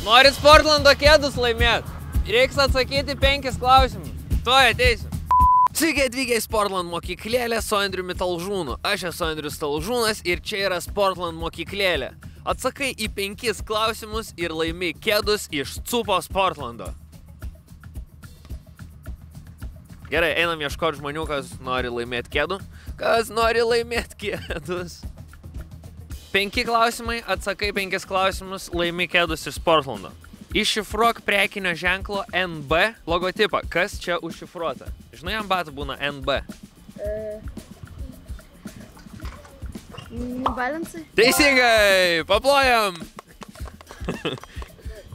Norit Sportlando kėdus laimėt? Reiks atsakyti 5 klausimus. Tuoj ateisiu. Sveiki atvykę į Sportland mokyklėlę su Andriumi Talžūnu. Aš esu Andrius Talžūnas ir čia yra Sportland mokyklėlė. Atsakai į 5 klausimus ir laimi kėdus iš Cupo Sportlando. Gerai, einam ieškoti žmonių, kas nori laimėti kėdų. Kas nori laimėti kėdus? 5 klausimai, atsakai 5 klausimus, laimi kėdus iš Sportlando. Iššifruok prekinio ženklo NB logotipą. Kas čia užšifruota? Žinai, ant batų būna NB. New Balance. Teisingai! Paplojam!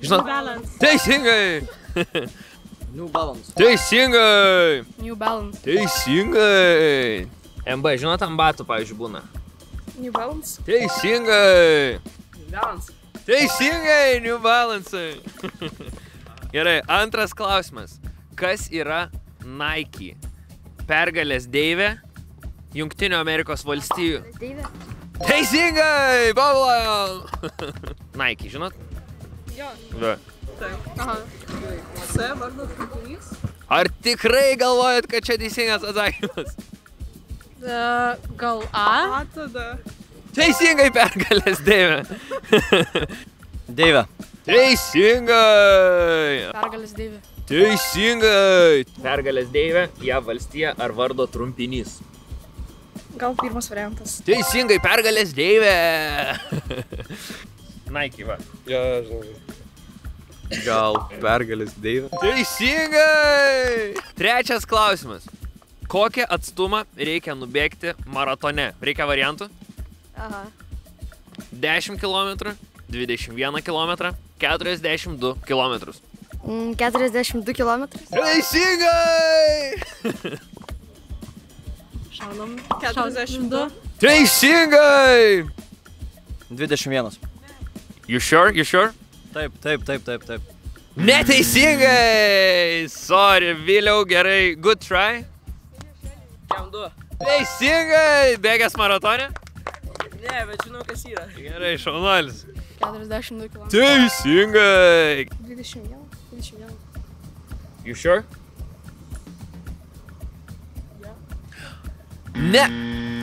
New Balance. Teisingai! New Balance. Teisingai! New Balance. Teisingai! MB, žinot, ant batų, pavyzdžiui, būna. New Balance. Teisingai! New Balance. Teisingai, New Balance. Gerai, antras klausimas. Kas yra Nike? Pergalės deivė Jungtinių Amerikos valstijų. Deivė. Teisingai! Paplojam! Nike, žinot? Jo. Va. Aha. C vardo trumpinys. Ar tikrai galvojat, kad čia teisingas atsakymas? Gal A? A tada. Teisingai, pergalės deivė. Deivė. Teisingai. Pergalės deivė. Teisingai. Pergalės deivė, JAV valstija ar vardo trumpinys. Gal pirmas variantas. Teisingai, pergalės deivė. Nike, va. Jo, žinau. Gal pergalės deivė? Teisingai. Trečias klausimas. Kokią atstumą reikia nubėgti maratone? Reikia variantų? Aha. 10 km, 21 km, 42 km. 42 kilometrai. Teisingai! Šaunam. 42. Teisingai! 21. You sure? You sure? Taip. Neteisingai! Sorry, Viliau, gerai. Good try. Kem 2. Teisingai! Bėgęs maratone? Ne, bet žinau, kas yra. Gerai, šaunuolis. 42 kilometrai. Teisingai! 21. You sure? Ne.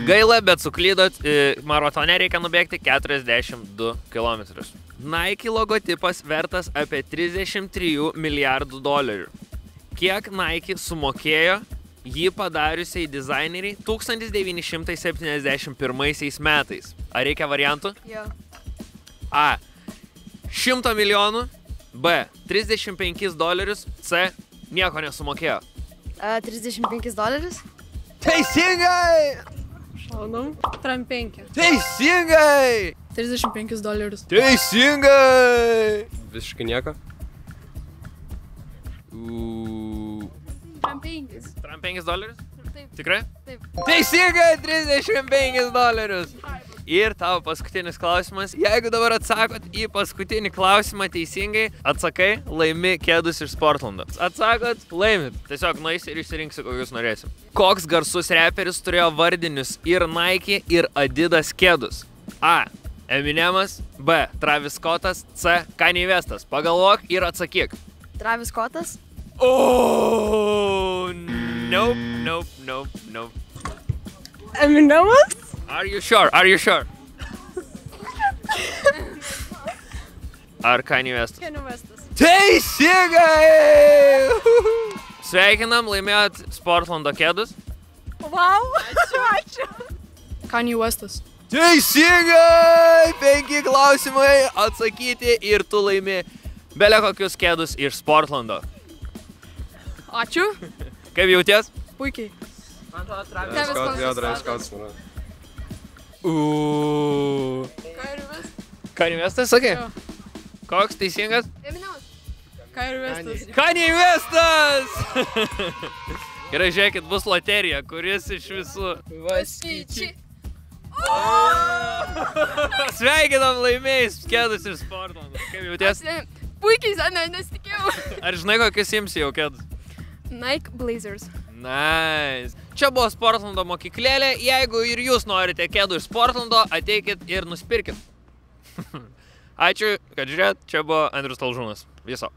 Gaila, bet suklydot. Maratone reikia nubėgti 42 km. Nike logotipas vertas apie 33 milijardų dolerių. Kiek Nike sumokėjo jį padariusiai dizaineriai 1971 metais? Ar reikia variantų? Jo. A. 100 milijonų. B. 35 dolerius. C. Nieko nesumokėjo. 35 dolerius. Teisingai! Šaunam. Trampenkė. Teisingai! 35 dolerius. Teisingai! Visiškai nieko. Tram 5. $5? Taip. Tikrai? Taip. Teisingai, $35. Ir tavo paskutinis klausimas. Jeigu dabar atsakot į paskutinį klausimą teisingai, atsakai, laimi kėdus iš Sportlando. Atsakot, laimit. Tiesiog nueisi ir išsirinksi, kokius norėsim. Koks garsus reperis turėjo vardinius ir Nike, ir Adidas kėdus? A. Eminemas. B. Travis Scottas. C. Kanye Westas. Pagalvok ir atsakyk. Travis Scottas. Oh, nope. Eminemas? Are you sure? Are you sure? Ar Kanye Westas? Kanye Westas. Teisingai! Sveikinam, laimėjot Sportlando kėdus. Wow! Ačiū. Kanye Westas. Teisingai! 5 klausimai atsakyti ir tu laimi bele kokius kėdus iš Sportlando. Ačiū. Kaip jauties? Puikiai. Man atrodo, Travis. Travis Scottas. Kanye Westas, sakai? Jo. Koks teisingas? Eminemas. Kanye Westas. Kanye Westas! Gerai, žiūrėkit, bus loterija, kuris iš visų. Vaskyčiai. Sveikinam, laimėjus kėdus iš Sportlando. Kaip jauties? Puikiai, nesitikėjau. Ar žinai, kokius imsi jau kėdus? Nike Blazers. Nice. Čia buvo Sportlando mokyklėlė. Jeigu ir jūs norite kėdų iš Sportlando, ateikit ir nuspirkit. Ačiū, kad žiūrėt. Čia buvo Andrius Talžūnas. Viso.